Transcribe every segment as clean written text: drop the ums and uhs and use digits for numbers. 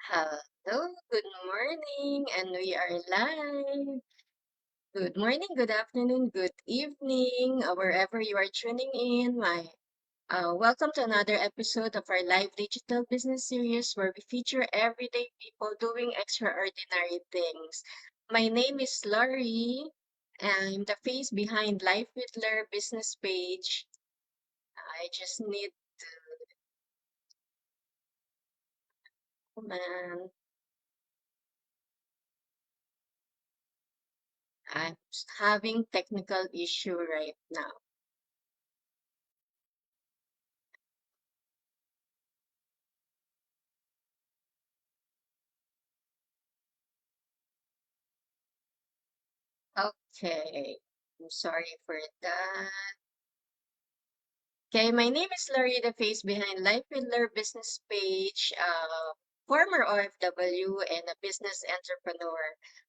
Hello, good morning, and we are live. Good morning, good afternoon, good evening, wherever you are tuning in. Welcome to another episode of our live digital business series where we feature everyday people doing extraordinary things. My name is Laurie. I'm the face behind Life with Lur business page. I just need man. I'm having technical issue right now. Okay, I'm sorry for that. Okay, my name is Laurie, the face behind Life with Lur business page, former OFW and a business entrepreneur.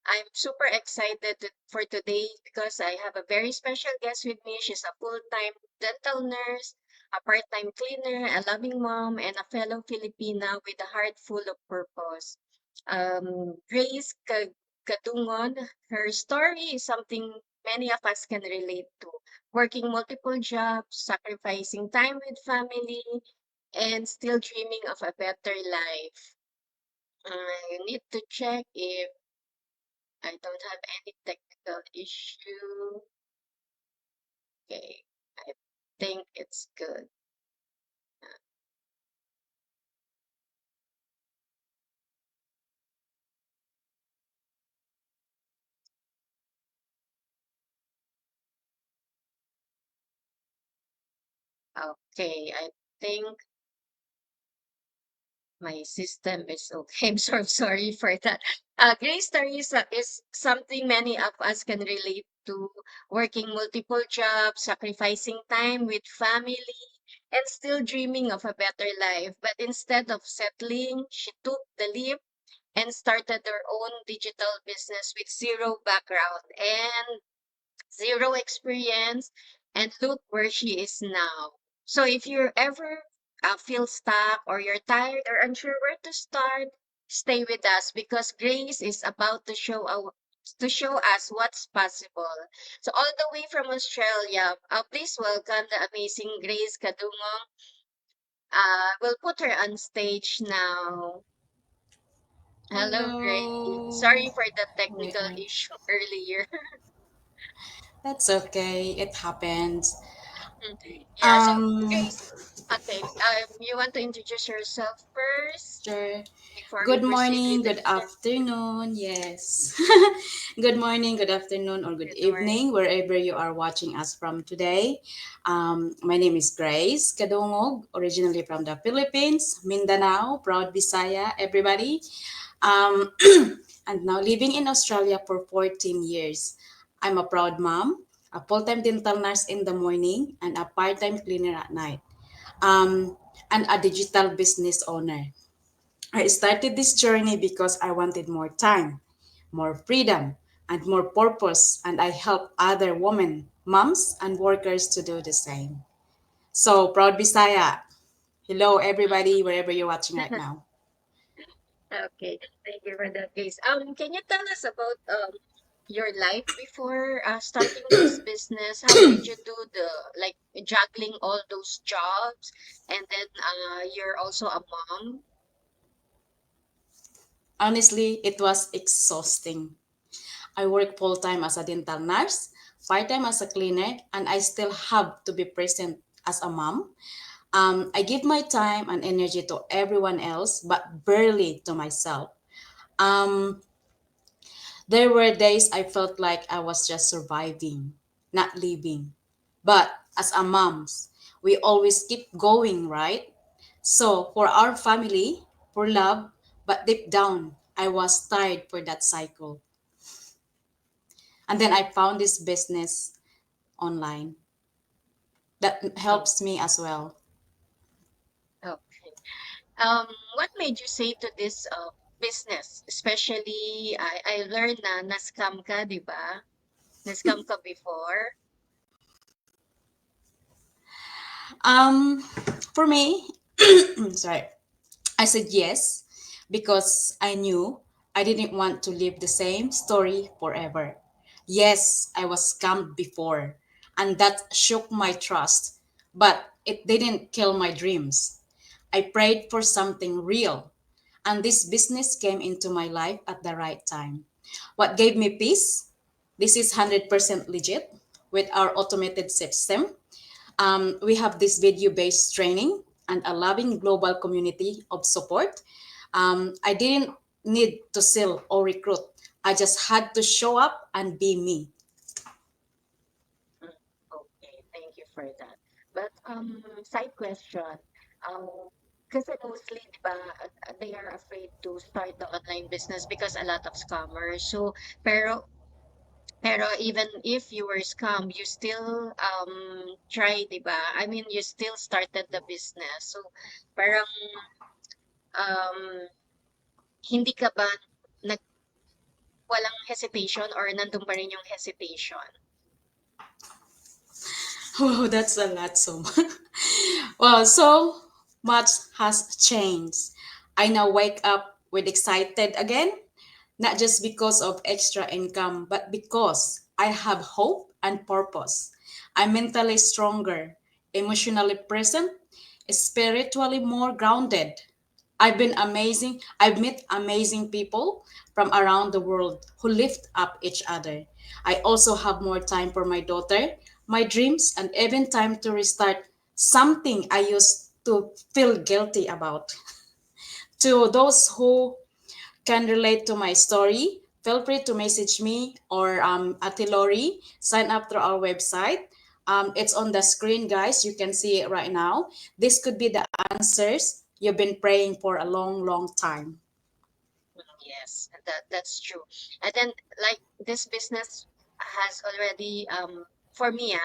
I'm super excited for today because I have a very special guest with me. She's a full-time dental nurse, a part-time cleaner, a loving mom, and a fellow Filipina with a heart full of purpose. Grace Katungon, her story is something many of us can relate to, working multiple jobs, sacrificing time with family, and still dreaming of a better life. I need to check if I don't have any technical issue. Okay, I think it's good. Okay, I think my system is okay. I'm so sorry for that. Grace story is something many of us can relate to, working multiple jobs, sacrificing time with family, and still dreaming of a better life. But instead of settling, she took the leap and started her own digital business with zero background and zero experience, and look where she is now. So if you ever feel stuck or you're tired or unsure where to start, stay with us because Grace is about to show us what's possible. So all the way from Australia, please welcome the amazing Grace Kadungong. We'll put her on stage now. Hello, Grace. Hello. Sorry for the We technical are. issue earlier. That's okay. It happens. Yeah, so Um, Grace, okay, you want to introduce yourself first sure. before we Good proceed with morning, the good interview? afternoon. Yes. Good morning, good afternoon, or good Good morning. evening, wherever you are watching us from today. My name is Grace Kadungog, originally from the Philippines, Mindanao, proud Bisaya, everybody. Um, and now living in Australia for 14 years. I'm a proud mom, a full-time dental nurse in the morning, and a part-time cleaner at night. Um, and a digital business owner. I started this journey because I wanted more time, more freedom, and more purpose, and I help other women, moms, and workers to do the same. So, proud Bisaya. Hello, everybody, wherever you're watching right now. Okay, thank you for that, Grace. Can you tell us about your life before starting this business? How did you do the like juggling all those jobs, and then you're also a mom? Honestly, it was exhausting. I work full time as a dental nurse, part time as a cleaner, and I still have to be present as a mom. I give my time and energy to everyone else, but barely to myself. Um, there were days I felt like I was just surviving, not living. But as a moms, we always keep going, right? So for our family, for love, but deep down, I was tired for that cycle. And then I found this business online that Oh, helps me as well. okay. What made you say to this business? Especially, I learned na na-scam ka, di ba? Na-scam ka before? Um, for me, sorry, I said yes, because I knew I didn't want to live the same story forever. Yes, I was scammed before, and that shook my trust, but it didn't kill my dreams. I prayed for something real, and this business came into my life at the right time. What gave me peace? This is 100% legit with our automated system. We have this video based training and a loving global community of support. I didn't need to sell or recruit. I just had to show up and be me. Mm, okay, thank you for that. But side question, kasi mostly, di ba, they are afraid to start the online business because a lot of scammers. So, pero even if you were scammed, you still try, di ba? I mean, you still started the business. So, parang um hindi ka ba nag walang hesitation or nandun pa rin yung hesitation? Oh, that's a lot so much. Well, so much has changed. I now wake up with excited again, not just because of extra income, but because I have hope and purpose. I'm mentally stronger, emotionally present, spiritually more grounded. I've met amazing people from around the world who lift up each other. I also have more time for my daughter, my dreams, and even time to restart something I used to feel guilty about. To those who can relate to my story, feel free to message me or Ate Lori. Sign up through our website. It's on the screen, guys. You can see it right now. This could be the answers you've been praying for a long, long time. Yes, that's true. And then like this business has already for me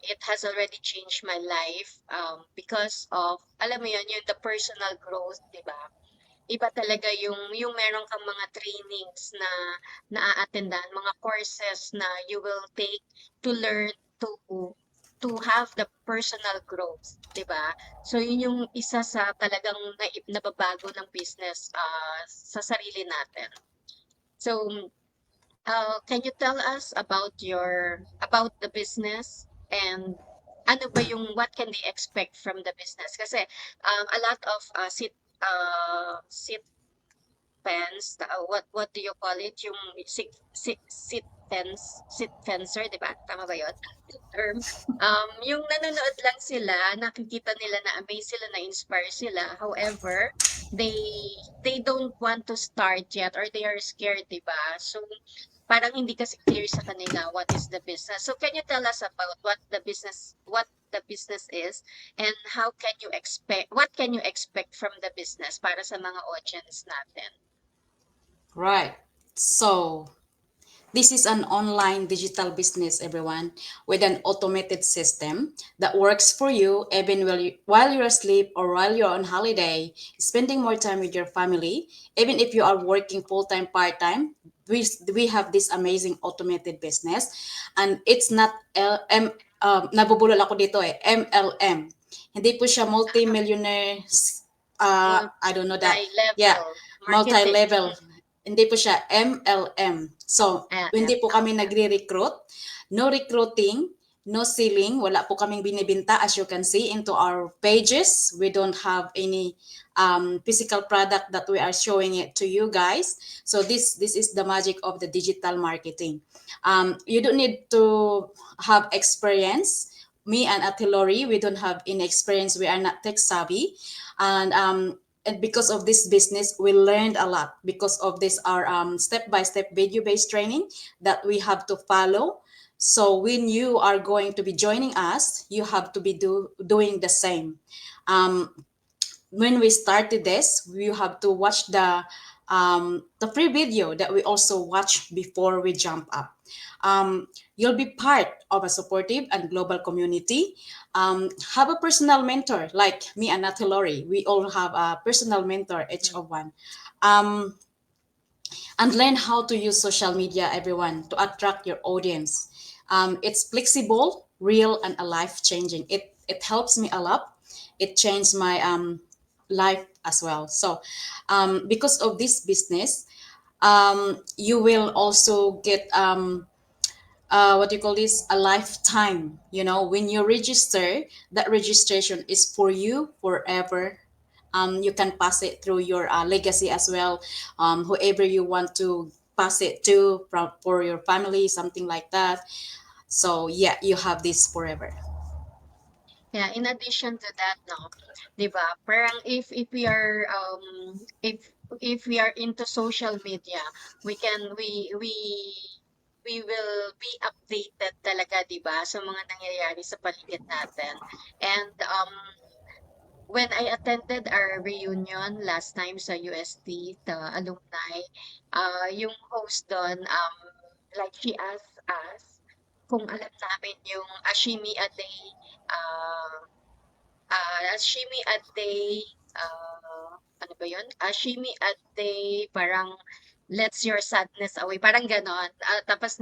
it has already changed my life because of alam mo yun yung the personal growth, 'di ba? Iba talaga yung meron kang mga trainings na naa-attendan, mga courses na you will take to learn to have the personal growth, 'di ba? So yun yung isa sa talagang nababago ng business sa sarili natin. So can you tell us about the business and ano ba yung what can they expect from the business? Kasi a lot of sit fence, what do you call it? Yung sit fencer, 'di ba? Tama ba 'yon? Term. Yung nanonood lang sila, nakikita nila na amaze sila, na-inspire sila. However, they they don't want to start yet or they are scared, 'di ba? So parang hindi kasi clear sa kanila what is the business. So can you tell us about what the business is and what can you expect from the business para sa mga audience natin? Right. So, this is an online digital business, everyone, with an automated system that works for you even while you're asleep or while you're on holiday, spending more time with your family. Even if you are working full time, part time, we have this amazing automated business, and it's not nabubulol ako dito MLM. Hindi po siya multi-millionaire, I don't know that. Yeah, Multi-level marketing. multi-level. Hindi po siya MLM. So, hindi po kami Okay. nagre-recruit. No recruiting, no selling. Wala po kaming binibenta, as you can see into our pages. We don't have any physical product that we are showing it to you guys. So this is the magic of the digital marketing. You don't need to have experience. Me and Ate Lori, we don't have any experience. We are not tech savvy. And because of this business, we learned a lot because of this our step-by-step video-based training that we have to follow. So when you are going to be joining us, you have to be doing the same. When we started this, you have to watch the free video that we also watch before we jump up. You'll be part of a supportive and global community. Have a personal mentor like me and Natalie Lori. We all have a personal mentor, each of one. And learn how to use social media, everyone, to attract your audience. It's flexible, real, and a life changing. It helps me a lot. It changed my life as well. So because of this business, you will also get what you call this, a lifetime. You know, when you register, that registration is for you forever. You can pass it through your legacy as well, whoever you want to pass it to, for your family, something like that. So yeah, you have this forever. Yeah, in addition to that, no, 'di ba? Parang if we are if we are into social media, we can we will be updated talaga, 'di ba, sa mga nangyayari sa paligid natin. And when I attended our reunion last time sa UST, the alumni, yung host doon, like she asked us kung alam namin yung Ashimi a day, uh, Ashimi a day, ano ba yun? Ashimi a day, parang lets your sadness away, parang ganon. Tapos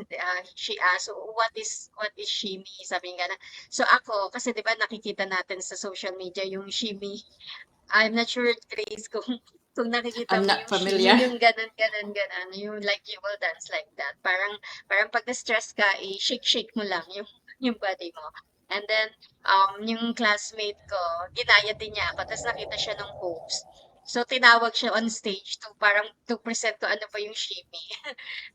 she asked, what is shimi? Sabi nga na. So ako, kasi di ba nakikita natin sa social media yung shimi. I'm not sure, Grace, kung nakikita I'm mo not yung shimi, familiar. yung ganon, ganon, ganon, yung like you will dance like that. Parang pag na-stress ka, shake mo lang yung, yung body mo. And then, yung classmate ko, ginaya din niya ako, tapos nakita siya ng host. So, tinawag siya on stage to parang to present to ano pa yung shimmy.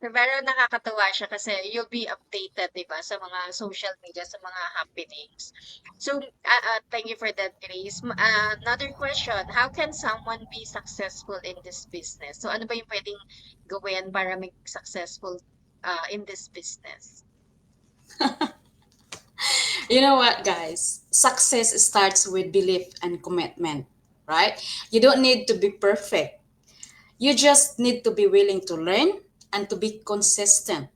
Pero nakakatuwa siya kasi you'll be updated, di ba, sa mga social media, sa mga happenings. So, thank you for that, Grace. Another question, how can someone be successful in this business? So, ano ba yung pwedeng gawin para make successful in this business? You know what, guys? Success starts with belief and commitment, right? You don't need to be perfect. You just need to be willing to learn and to be consistent.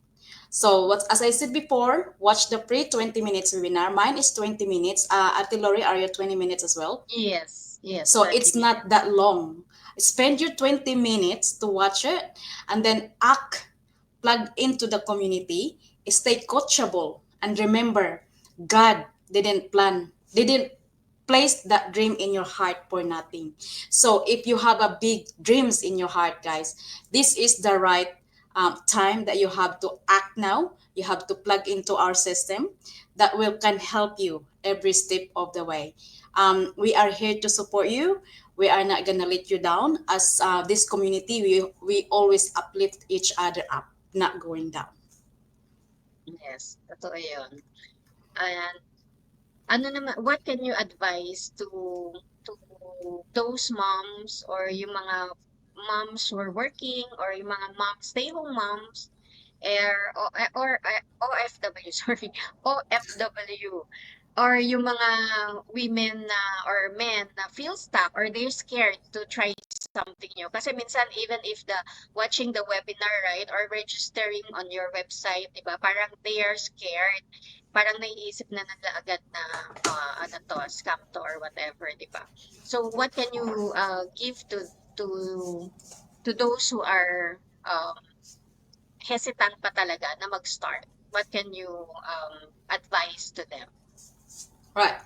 So, what, as I said before, watch the pre 20 minutes webinar. Mine is 20 minutes. Ate Lori, are you 20 minutes as well? Yes, So 20 it's not minutes. that long. Spend your 20 minutes to watch it and then act, plug into the community, stay coachable, and remember, God didn't place that dream in your heart for nothing. So if you have a big dreams in your heart, guys, this is the right time that you have to act now. You have to plug into our system that will can help you every step of the way. We are here to support you. We are not gonna let you down. As this community, we always uplift each other up, not going down. Yes, totoo yun. And ano naman, what can you advise to those moms or yung mga moms who are working or yung mga moms, stay-home moms or OFW, sorry, OFW or yung mga women na or men na feel stuck or they're scared to try something new. Kasi minsan even if the watching the webinar, right, or registering on your website, di ba, parang they are scared, parang naiisip na nila agad na ano to, scam to or whatever, di ba? So what can you give to to those who are hesitant pa talaga na mag-start? What can you advise to them? Right.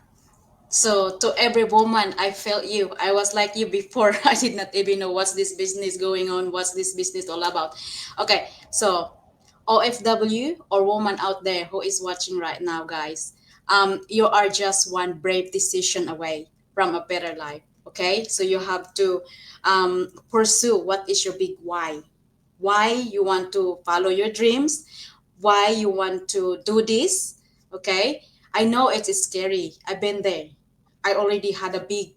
So to every woman, I felt you. I was like you before. I did not even know what's this business going on, what's this business all about. Okay, so OFW or woman out there who is watching right now, guys, you are just one brave decision away from a better life. Okay, so you have to pursue what is your big why you want to follow your dreams, why you want to do this. Okay, I know it is scary. I've been there. I already had a big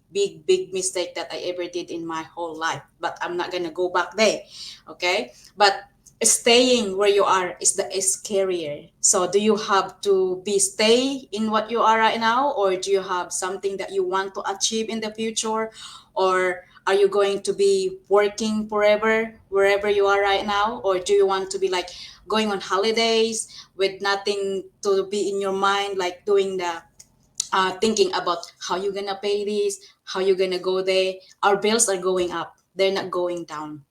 mistake that I ever did in my whole life, but I'm not gonna go back there. Okay, but staying where you are is scarier. So do you have to be stay in what you are right now, or do you have something that you want to achieve in the future, or are you going to be working forever wherever you are right now, or do you want to be like going on holidays with nothing to be in your mind, like doing the thinking about how you're gonna pay this, how you're gonna go there. Our bills are going up, they're not going down.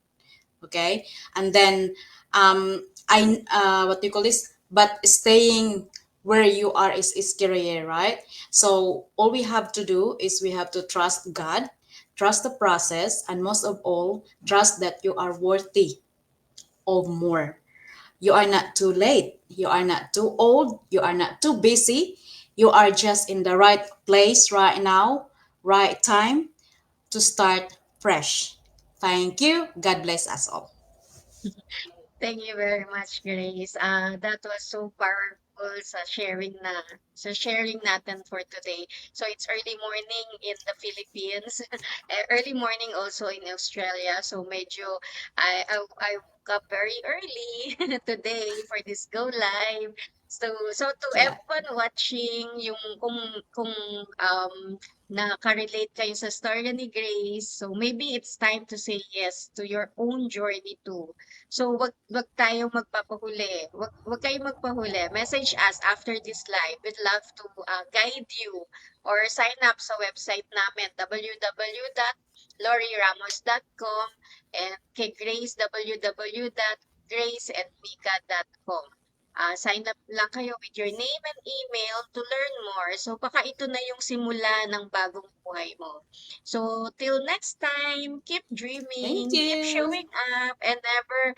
Okay, and then I what do you call this, but staying where you are is scarier, right? So all we have to do is we have to trust God, trust the process, and most of all, trust that you are worthy of more. You are not too late. You are not too old. You are not too busy. You are just in the right place right now, right time to start fresh. Thank you. God bless us all. Thank you very much, Grace. That was so powerful sa sharing natin for today. So it's early morning in the Philippines, early morning also in Australia. So medyo I woke up very early today for this go live. So to Yeah. everyone watching, yung kung nakarelate kayo sa story ni Grace, so maybe it's time to say yes to your own journey too. So wag tayong magpapahuli. Wag kayong magpahuli. Message us after this live. We'd love to guide you or sign up sa website namin www.loryramos.com and kay Grace www.graceandmika.com. Sign up lang kayo with your name and email to learn more. So baka ito na yung simula ng bagong buhay mo. So till next time, keep Thank dreaming, keep you. showing up, and never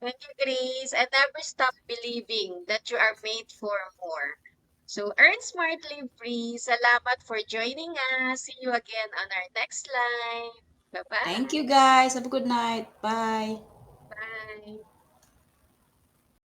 thank you, Grace. And never stop believing that you are made for more. So, earn smart, live free. Salamat for joining us. See you again on our next live. Thank you, Bye-bye. guys. Have a good night. Bye. Bye.